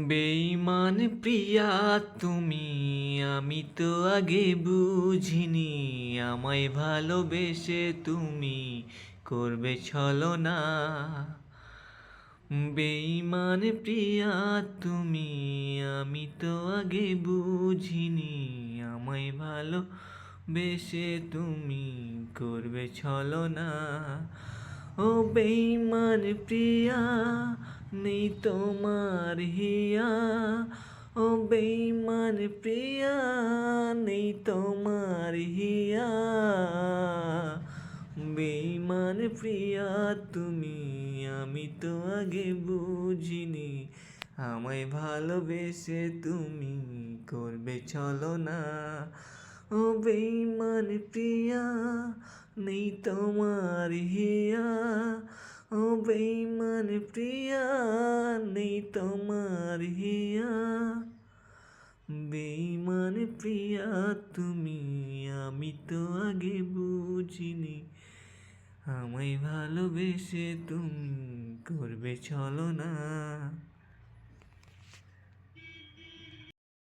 বেঈমান প্রিয়া তুমি, আমি তো আগে বুঝিনি আমায় ভালোবেসে তুমি করবে ছলনা। বেঈমান প্রিয়া তুমি, আমি তো আগে বুঝিনি আমায় ভালোবেসে তুমি করবে ছলনা। ও বেঈমান প্রিয়া, নেই তোমার হিয়া। ও বেঈমান প্রিয়া, নেই তোমার হিয়া। বেঈমান প্রিয়া তুমি, আমি তো আগে বুঝিনি আমায় ভালোবেসে তুমি করবে ছলনা। ও বেঈমান প্রিয়া, নেই তোমার হিয়া। ও বেঈমান প্রিয়া, নেই তোমার হিয়া। বেঈমান প্রিয়া তুমি, আমি তো আগে বুঝিনি আমায় ভালোবেসে তুমি করবে ছলনা।